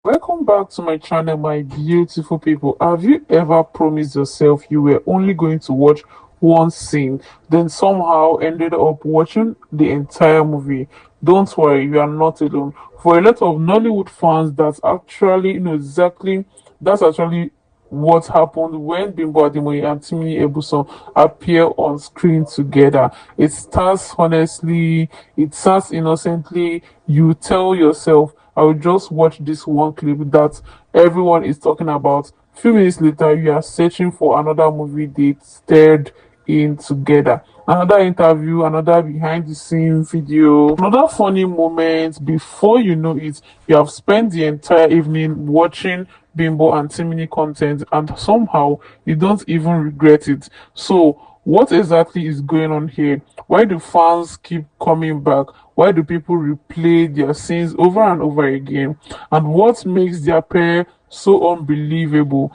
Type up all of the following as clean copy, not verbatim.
Welcome back to my channel, my beautiful people. Have you ever promised yourself you were only going to watch one scene, then somehow ended up watching the entire movie? Don't worry, you are not alone. For a lot of Nollywood fans, that's actually what happened when Bimbo Ademoye and Timini Egbuson appear on screen together. It starts honestly, it starts innocently. You tell yourself, I will just watch this one clip that everyone is talking about. Few minutes later, you are searching for another movie they starred in together. Another interview, another behind the scenes video, another funny moment. Before you know it, you have spent the entire evening watching Bimbo and Timini content, and somehow you don't even regret it. So, what exactly is going on here? Why do fans keep coming back? Why do people replay their scenes over and over again? And what makes their pair so unbelievably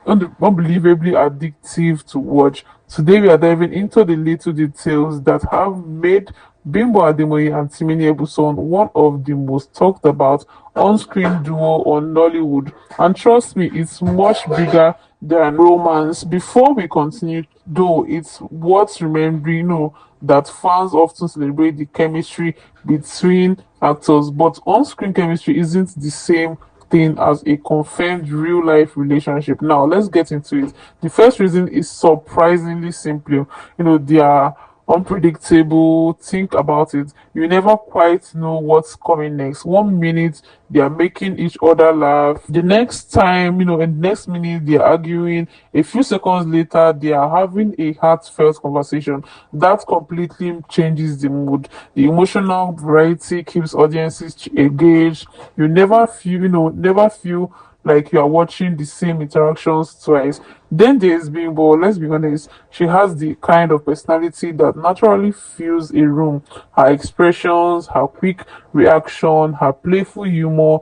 addictive to watch? Today we are diving into the little details that have made Bimbo Ademoye and Timini Egbuson one of the most talked about on-screen duo on Nollywood. And trust me, it's much bigger than romance. Before we continue, though, it's worth remembering, that fans often celebrate the chemistry between actors, but on-screen chemistry isn't the same thing as a confirmed real life relationship. Now let's get into it. The first reason is surprisingly simple. They are unpredictable. Think about it. You never quite know what's coming next. One minute they are making each other laugh, the next time, and the next minute they are arguing, a few seconds later they are having a heartfelt conversation. That completely changes the mood. The emotional variety keeps audiences engaged. Never feel like you are watching the same interactions twice. Then there's Bimbo. Let's be honest, she has the kind of personality that naturally fills a room. Her expressions, her quick reaction, her playful humor.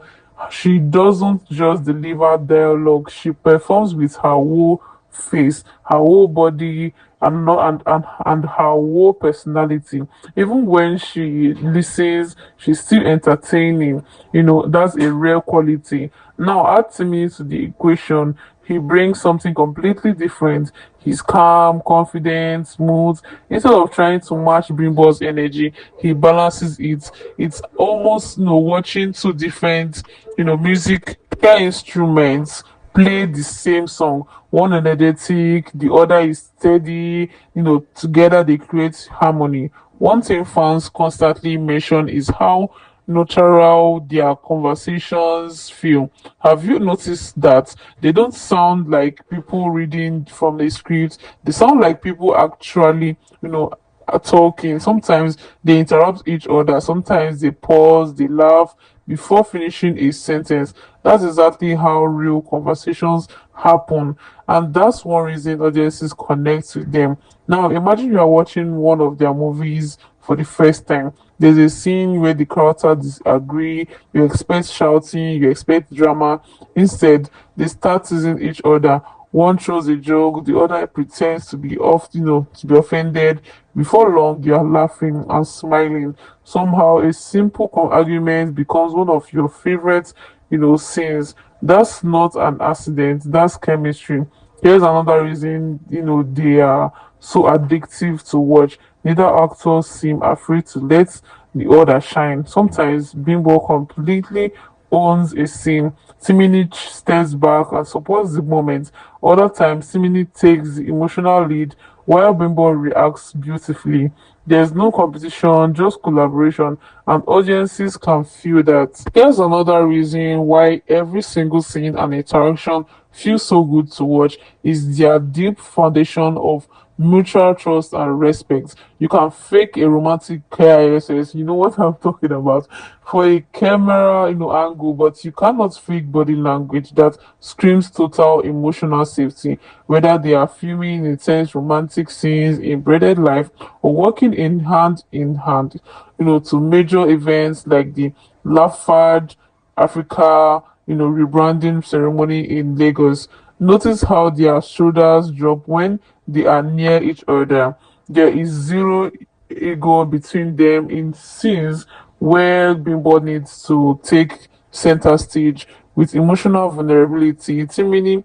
She doesn't just deliver dialogue, she performs with her whole face, her whole body, and her whole personality. Even when she listens, she's still entertaining. That's a rare quality. Now add Timmy to the equation. He brings something completely different. He's calm, confident, smooth. Instead of trying to match Bimbo's energy, he balances it. It's almost watching two different music instruments play the same song. One energetic, the other is steady. Together they create harmony. One thing fans constantly mention is how natural their conversations feel. Have you noticed that they don't sound like people reading from the script? They sound like people actually, are talking. Sometimes they interrupt each other, sometimes they pause, they laugh before finishing a sentence. That's exactly how real conversations happen, and that's one reason audiences connect with them. Now imagine you are watching one of their movies for the first time. There's a scene where the characters disagree, you expect shouting, you expect drama. Instead, they start teasing each other. One throws a joke, the other pretends to be to be offended. Before long, you are laughing and smiling. Somehow, a simple argument becomes one of your favorite, scenes. That's not an accident, that's chemistry. Here's another reason, they are so addictive to watch. Neither actors seem afraid to let the other shine. Sometimes Bimbo completely owns a scene. Timini steps back and supports the moment. Other times, Timini takes the emotional lead while Bimbo reacts beautifully. There's no competition, just collaboration, and audiences can feel that. Here's another reason why every single scene and interaction feels so good to watch is their deep foundation of mutual trust and respect. You can fake a romantic KISS, you know what I'm talking about, for a camera, angle, but you cannot fake body language that screams total emotional safety. Whether they are filming intense romantic scenes in braided life or working in hand, to major events like the Lafard Africa, rebranding ceremony in Lagos. Notice how their shoulders drop when they are near each other. There is zero ego between them in scenes where Bimbo needs to take center stage. with emotional vulnerability. Timini,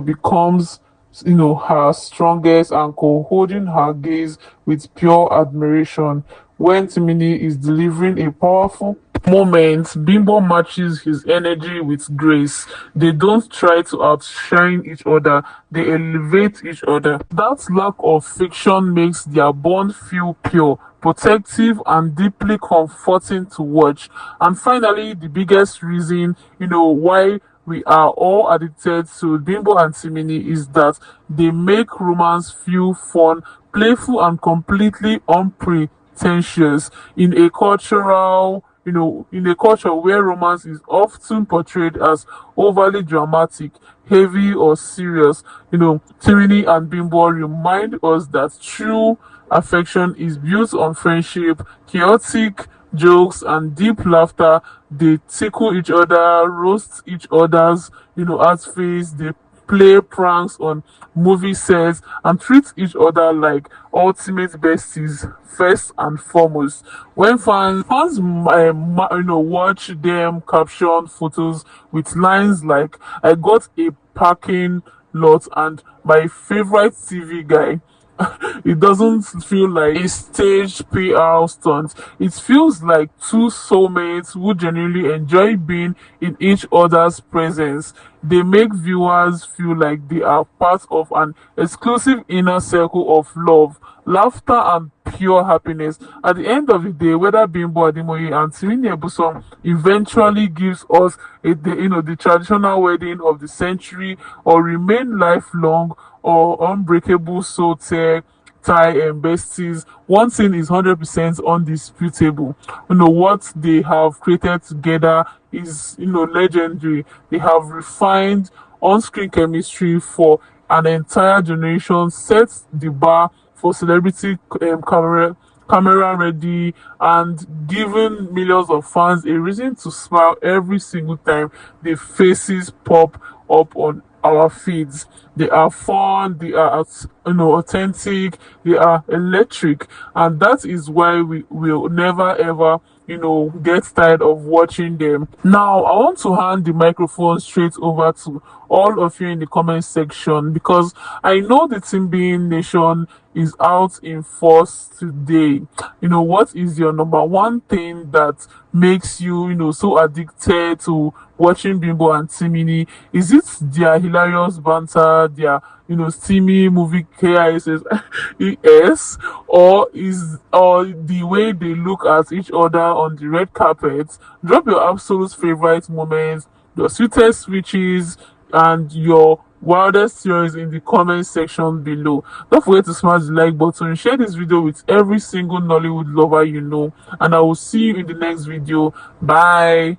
becomes her strongest anchor, holding her gaze with pure admiration. When Timini is delivering a powerful moment, Bimbo matches his energy with grace. They don't try to outshine each other, they elevate each other. That lack of friction makes their bond feel pure, protective, and deeply comforting to watch. And finally, the biggest reason, why we are all addicted to Bimbo and Timini is that they make romance feel fun, playful, and completely unpretentious in a culture where romance is often portrayed as overly dramatic, heavy, or serious. Timini and Bimbo remind us that true affection is built on friendship, chaotic jokes, and deep laughter. They tickle each other, roast each other's, outfits. They play pranks on movie sets and treat each other like ultimate besties first and foremost. When fans watch them caption photos with lines like "I got a parking lot" and "my favorite TV guy." It doesn't feel like a staged PR stunt. It feels like two soulmates who genuinely enjoy being in each other's presence. They make viewers feel like they are part of an exclusive inner circle of love, laughter, and pure happiness. At the end of the day, whether Bimbo Ademoye and Timini Egbuson eventually gives us the traditional wedding of the century, or remain lifelong or unbreakable soul tie and besties, one thing is 100% undisputable. What they have created together is legendary. They have refined on-screen chemistry for an entire generation, set the bar for celebrity camera ready, and given millions of fans a reason to smile every single time their faces pop up on our feeds. They are fun, they are authentic, they are electric, and that is why we will never ever get tired of watching them. Now I want to hand the microphone straight over to all of you in the comment section, because I know the team being nation is out in force today. What is your number one thing that makes you so addicted to watching Bimbo and Timini? Is it their hilarious banter, their steamy movie KISS, or the way they look at each other on the red carpet? Drop your absolute favorite moments, your sweetest switches, and your wildest theories in the comment section below. Don't forget to smash the like button, share this video with every single Nollywood lover you know, and I will see you in the next video. Bye.